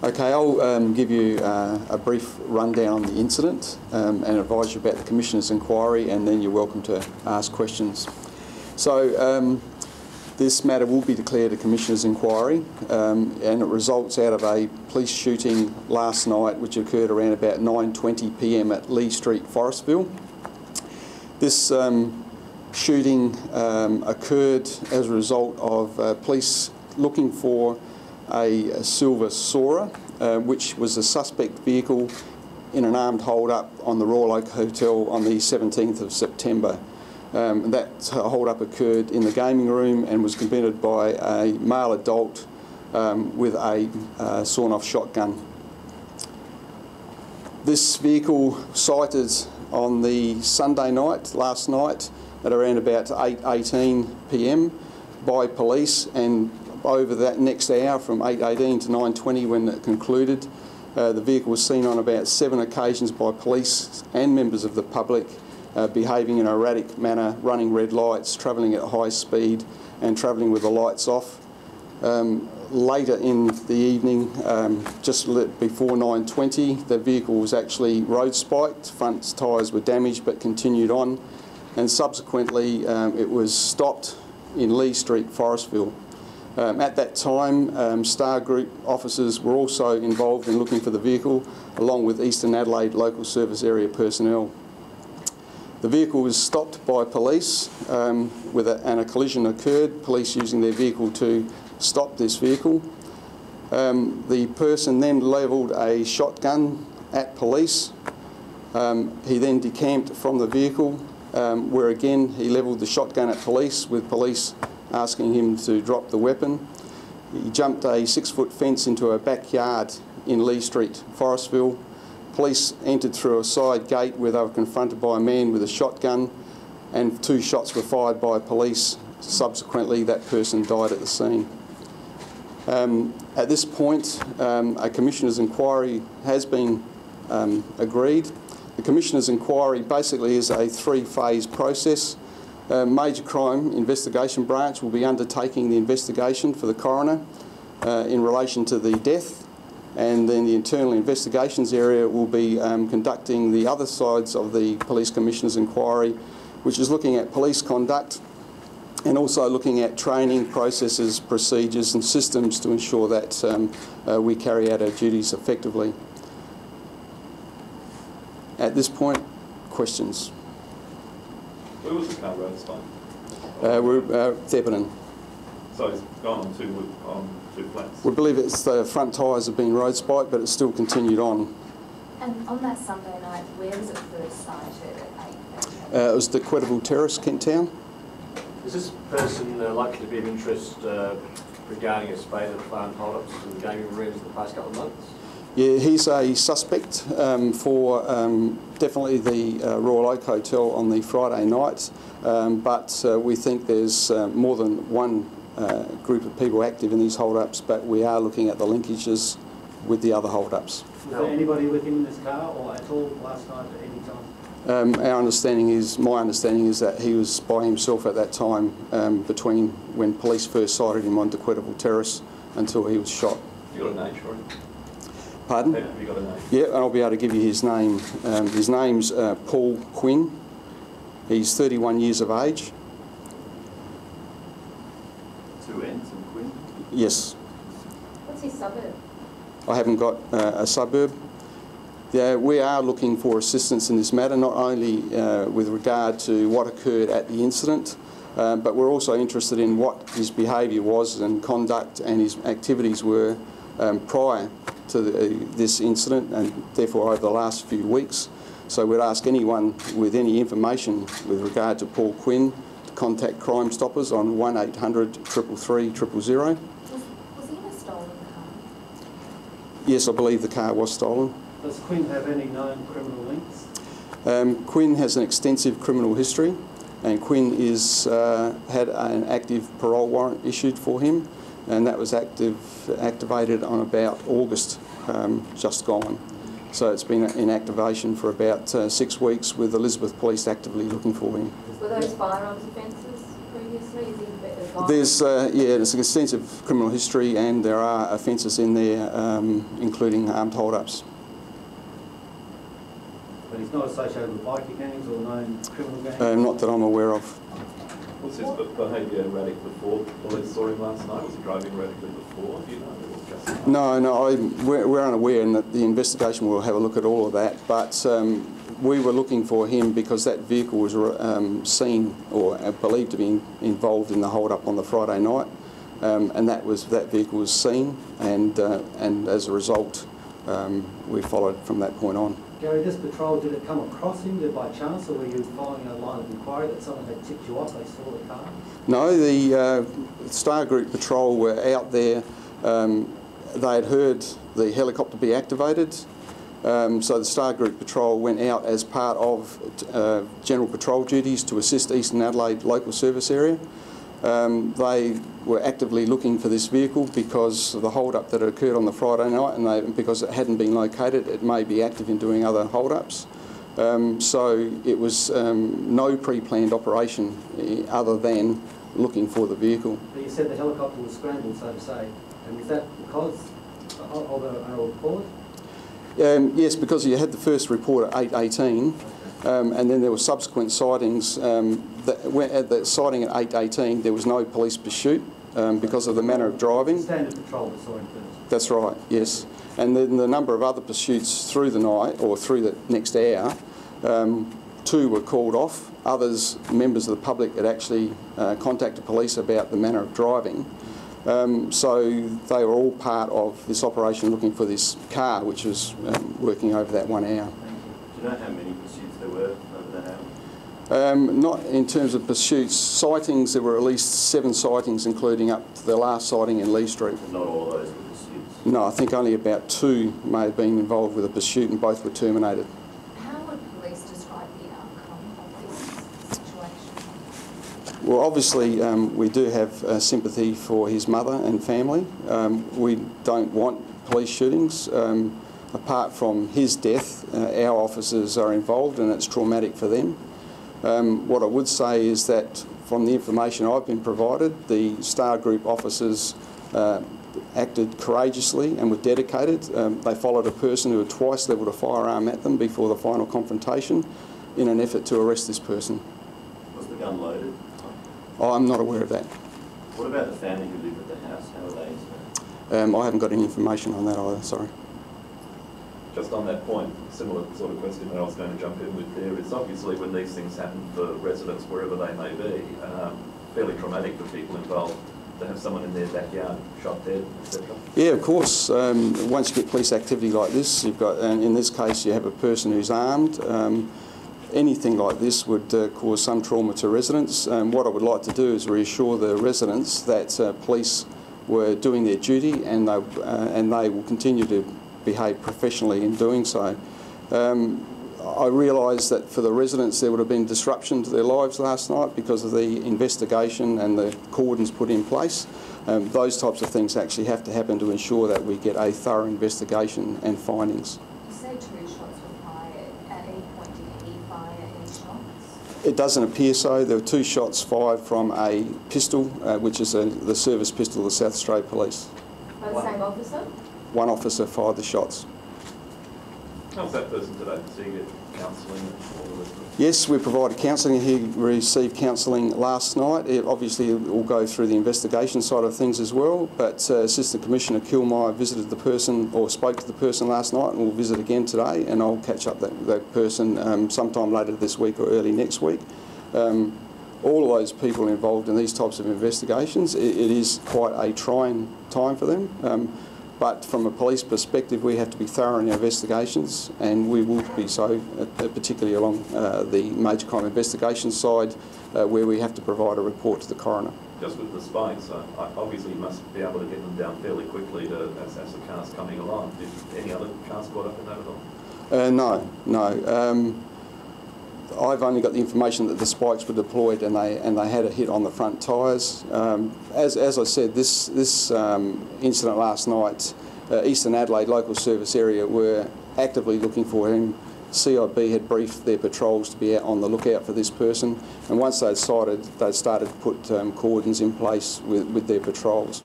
Okay, I'll give you a brief rundown on the incident and advise you about the Commissioner's inquiry, and then you're welcome to ask questions. So this matter will be declared a Commissioner's inquiry, and it results out of a police shooting last night which occurred around about 9:20 p.m. at Lee Street, Forestville. This shooting occurred as a result of police looking for a silver Soarer, which was a suspect vehicle in an armed hold-up on the Royal Oak Hotel on the 17th of September. That hold-up occurred in the gaming room and was committed by a male adult with a sawn-off shotgun. This vehicle sighted on the Sunday night, last night, at around about 8:18 p.m. by police, and over that next hour from 8:18 to 9:20 when it concluded, the vehicle was seen on about 7 occasions by police and members of the public behaving in an erratic manner, running red lights, travelling at high speed and travelling with the lights off. Later in the evening, just before 9:20, the vehicle was actually road spiked, front tyres were damaged but continued on, and subsequently it was stopped in Lee Street, Forestville. At that time, Star Group officers were also involved in looking for the vehicle, along with Eastern Adelaide Local Service Area personnel. The vehicle was stopped by police and a collision occurred, police using their vehicle to stop this vehicle. The person then levelled a shotgun at police. He then decamped from the vehicle, where again he levelled the shotgun at police, with police asking him to drop the weapon. He jumped a 6-foot fence into a backyard in Lee Street, Forestville. Police entered through a side gate where they were confronted by a man with a shotgun, and 2 shots were fired by police. Subsequently, that person died at the scene. At this point, a Commissioner's inquiry has been agreed. The Commissioner's inquiry basically is a 3-phase process. Major Crime Investigation Branch will be undertaking the investigation for the coroner in relation to the death, and then the Internal Investigations Area will be conducting the other sides of the Police Commissioner's inquiry, which is looking at police conduct and also looking at training processes, procedures and systems to ensure that we carry out our duties effectively. At this point, questions? Where was the car road spike? We're Theberton. So it's gone on two flats? We believe it's the front tyres have been road spiked, but it's still continued on. And on that Sunday night, where was it first sighted at 8? It was the Quetterville Terrace, Kent Town. Is this person likely to be of interest regarding a spate of armed hold-ups in gaming rooms in the past couple of months? Yeah, he's a suspect for definitely the Royal Oak Hotel on the Friday night, but we think there's more than one group of people active in these hold-ups, but we are looking at the linkages with the other hold-ups. Was there anybody with him in this car or at all last night at any time? My understanding is that he was by himself at that time, between when police first sighted him on Quetterville Terrace until he was shot. You got a name for him? Pardon? Have you got a name? Yeah, and I'll be able to give you his name. His name's Paul Quinn. He's 31 years of age. 2 N's and Quinn? Yes. What's his suburb? I haven't got a suburb. Yeah, we are looking for assistance in this matter, not only with regard to what occurred at the incident, but we're also interested in what his behaviour was and conduct and his activities were prior to this incident, and therefore over the last few weeks. So we'd ask anyone with any information with regard to Paul Quinn to contact Crime Stoppers on 1800 333 000. Was he in a stolen car? Yes, I believe the car was stolen. Does Quinn have any known criminal links? Quinn has an extensive criminal history, and Quinn is had an active parole warrant issued for him, and that was activated on about August just gone. So it's been in activation for about 6 weeks, with Elizabeth Police actively looking for him. Were those firearms offences previously? Is he There's there's an extensive criminal history, and there are offences in there, including armed hold-ups. But he's not associated with bikie gangs or known criminal gangs? Not that I'm aware of. Was his behaviour erratic before police saw him last night? Was he driving erratically before? Do you know? No, we're unaware, and that the investigation will have a look at all of that. But we were looking for him because that vehicle was seen or believed to be involved in the hold-up on the Friday night, and that vehicle was seen, and as a result, we followed from that point on. Gary, this patrol, did it come across him by chance, or were you following a line of inquiry that someone had tipped you off, they saw the car? No, the Star Group patrol were out there. They had heard the helicopter be activated, so the Star Group patrol went out as part of general patrol duties to assist Eastern Adelaide local service area. They were actively looking for this vehicle because of the hold-up that occurred on the Friday night, and because it hadn't been located, it may be active in doing other hold-ups. So it was no pre-planned operation other than looking for the vehicle. But you said the helicopter was scrambled, so to say, and is that because of a report? Yes, because you had the first report at 8:18, and then there were subsequent sightings. At the sighting at 8:18, there was no police pursuit because of the manner of driving. Standard patrol that saw him first. That's right, yes. And then the number of other pursuits through the night or through the next hour, 2 were called off. Others, members of the public, had actually contacted police about the manner of driving. So they were all part of this operation looking for this car, which was working over that 1 hour. Do you know how many pursuits there were over that hour? Not in terms of pursuits. Sightings, there were at least 7 sightings, including up to the last sighting in Lee Street. Not all of those were pursuits? No, I think only about 2 may have been involved with a pursuit, and both were terminated. How would police describe the outcome of this situation? Well, obviously, we do have sympathy for his mother and family. We don't want police shootings. Apart from his death, our officers are involved, and it's traumatic for them. What I would say is that from the information I've been provided, the Star Group officers acted courageously and were dedicated. They followed a person who had twice levelled a firearm at them before the final confrontation in an effort to arrest this person. Was the gun loaded? I'm not aware of that. What about the family who lived at the house? How are they? I haven't got any information on that either, sorry. Just on that point, similar sort of question that I was going to jump in with there is obviously when these things happen for residents, wherever they may be, fairly traumatic for people involved to have someone in their backyard shot dead, etc. Yeah, of course. Once you get police activity like this, you've got, and in this case, you have a person who's armed. Anything like this would cause some trauma to residents. What I would like to do is reassure the residents that police were doing their duty, and they will continue to behave professionally in doing so. I realise that for the residents there would have been disruption to their lives last night because of the investigation and the cordons put in place. Those types of things actually have to happen to ensure that we get a thorough investigation and findings. You say 2 shots were fired. At any point did he fire any shots? It doesn't appear so. There were 2 shots fired from a pistol, which is the service pistol of the South Australia Police. By the same officer? 1 officer fired the shots. How's that person today? Does he get counselling and all the rest of it? Yes, we provided counselling. He received counselling last night. It obviously will go through the investigation side of things as well, but Assistant Commissioner Kilmeyer visited the person, or spoke to the person last night, and will visit again today, and I'll catch up that person sometime later this week or early next week. All of those people involved in these types of investigations, it is quite a trying time for them. But from a police perspective, we have to be thorough in our investigations, and we will be so, particularly along the major crime investigation side, where we have to provide a report to the coroner. Just with the spikes, obviously you must be able to get them down fairly quickly as the car's coming along. Did any other cars caught up in that at all? No. I've only got the information that the spikes were deployed and they had a hit on the front tyres. As I said, this incident last night, Eastern Adelaide local service area were actively looking for him CIB had briefed their patrols to be out on the lookout for this person, and once they'd sighted, they'd started to put cordons in place with their patrols.